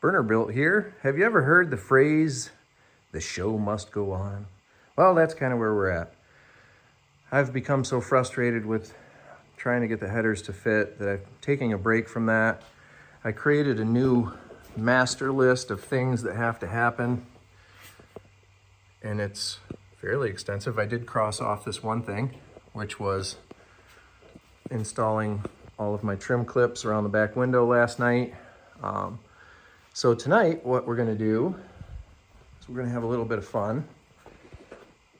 Burner Built here. Have you ever heard the phrase, the show must go on? Well, that's kind of where we're at. I've become so frustrated with trying to get the headers to fit that I'm taking a break from that. I created a new master list of things that have to happen, and it's fairly extensive. I did cross off this one thing, which was installing all of my trim clips around the back window last night. So tonight, what we're gonna do is we're gonna have a little bit of fun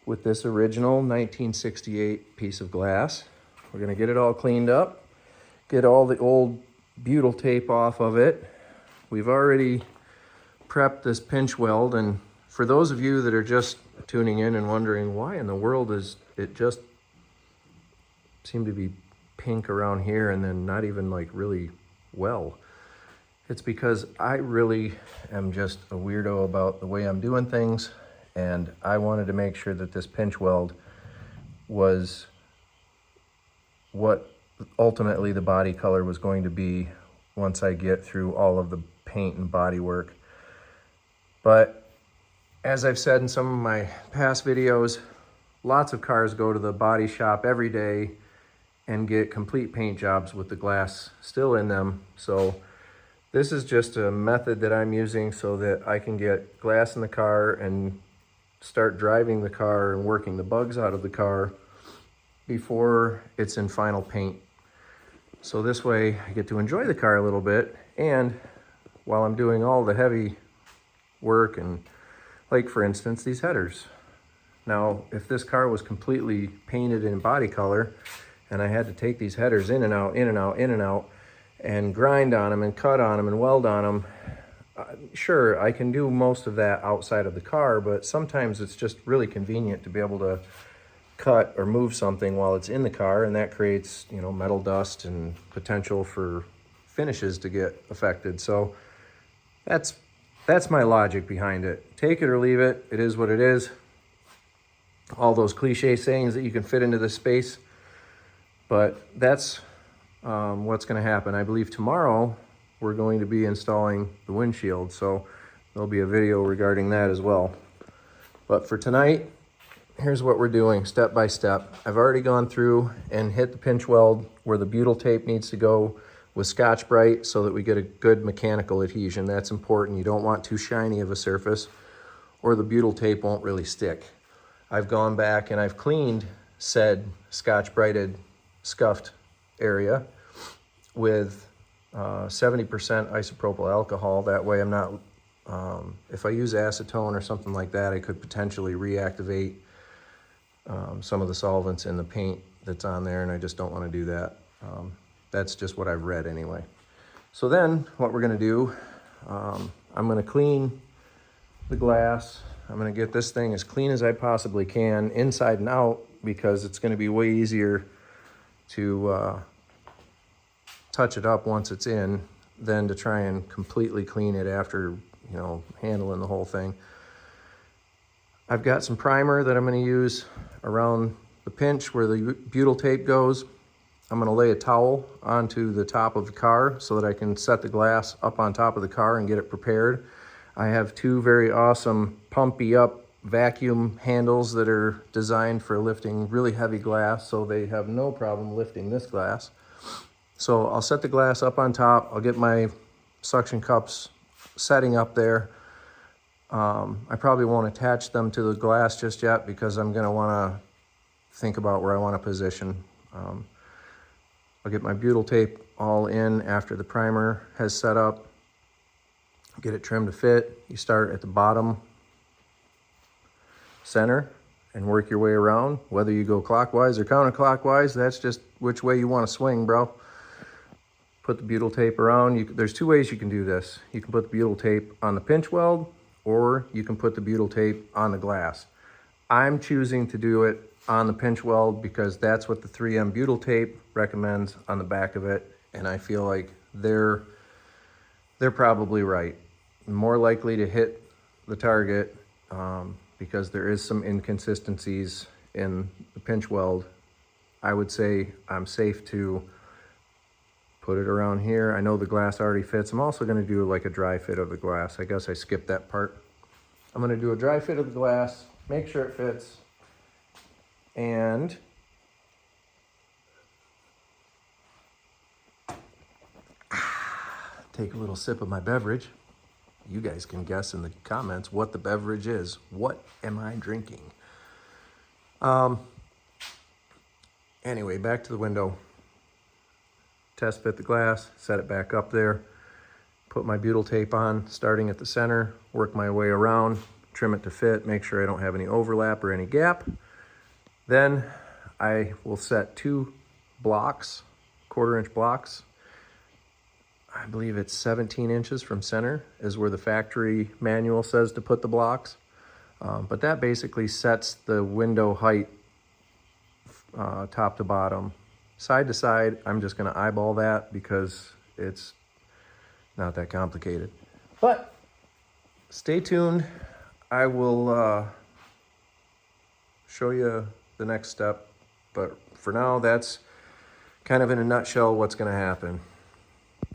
with this original 1968 piece of glass. We're gonna get it all cleaned up, get all the old butyl tape off of it. We've already prepped this pinch weld, and for those of you that are just tuning in and wondering why in the world is it just seem to be pink around here and then not even like really well, it's because I really am just a weirdo about the way I'm doing things, and I wanted to make sure that this pinch weld was what ultimately the body color was going to be once I get through all of the paint and body work. But as I've said in some of my past videos, lots of cars go to the body shop every day and get complete paint jobs with the glass still in them. So this is just a method that I'm using so that I can get glass in the car and start driving the car and working the bugs out of the car before it's in final paint. So this way I get to enjoy the car a little bit, and while I'm doing all the heavy work, and like for instance, these headers. Now, if this car was completely painted in body color and I had to take these headers in and out, in and out, in and out, and grind on them and cut on them and weld on them, sure, I can do most of that outside of the car, but sometimes it's just really convenient to be able to cut or move something while it's in the car, and that creates, you know, metal dust and potential for finishes to get affected. So that's my logic behind it. Take it or leave it. It is what it is. All those cliche sayings that you can fit into this space, but that's what's going to happen. I believe tomorrow we're going to be installing the windshield, so there'll be a video regarding that as well. But for tonight, here's what we're doing step by step. I've already gone through and hit the pinch weld where the butyl tape needs to go with Scotch-Brite so that we get a good mechanical adhesion. That's important. You don't want too shiny of a surface or the butyl tape won't really stick. I've gone back and I've cleaned said Scotch-Brited scuffed area with 70% isopropyl alcohol. That way I'm not, if I use acetone or something like that, I could potentially reactivate some of the solvents in the paint that's on there, and I just don't want to do that. That's just what I've read anyway. So then what we're going to do, I'm going to clean the glass. I'm going to get this thing as clean as I possibly can inside and out, because it's going to be way easier to touch it up once it's in than to try and completely clean it after, you know, handling the whole thing. I've got some primer that I'm going to use around the pinch where the butyl tape goes. I'm going to lay a towel onto the top of the car so that I can set the glass up on top of the car and get it prepared. I have two very awesome pumpy up vacuum handles that are designed for lifting really heavy glass, so they have no problem lifting this glass. So I'll set the glass up on top. I'll get my suction cups setting up there. I probably won't attach them to the glass just yet because I'm going to want to think about where I want to position. I'll get my butyl tape all in after the primer has set up. Get it trimmed to fit. You start at the bottom center and work your way around. Whether you go clockwise or counterclockwise, that's just which way you want to swing, bro. Put the butyl tape around. There's two ways you can do this. You can put the butyl tape on the pinch weld, or you can put the butyl tape on the glass. I'm choosing to do it on the pinch weld because that's what the 3M butyl tape recommends on the back of it, and I feel like they're probably right. More likely to hit the target because there is some inconsistencies in the pinch weld. I would say I'm safe to Put it around here. I know the glass already fits. I'm also gonna do like a dry fit of the glass. I guess I skipped that part. I'm gonna do a dry fit of the glass, make sure it fits, and take a little sip of my beverage. You guys can guess in the comments what the beverage is. What am I drinking? Anyway, back to the window. Test fit the glass, set it back up there, put my butyl tape on, starting at the center, work my way around, trim it to fit, make sure I don't have any overlap or any gap. Then I will set 2 blocks, 1/4 inch blocks. I believe it's 17 inches from center is where the factory manual says to put the blocks. But that basically sets the window height top to bottom. Side to side, I'm just gonna eyeball that because it's not that complicated. But stay tuned. I will show you the next step. But for now, that's kind of in a nutshell what's gonna happen.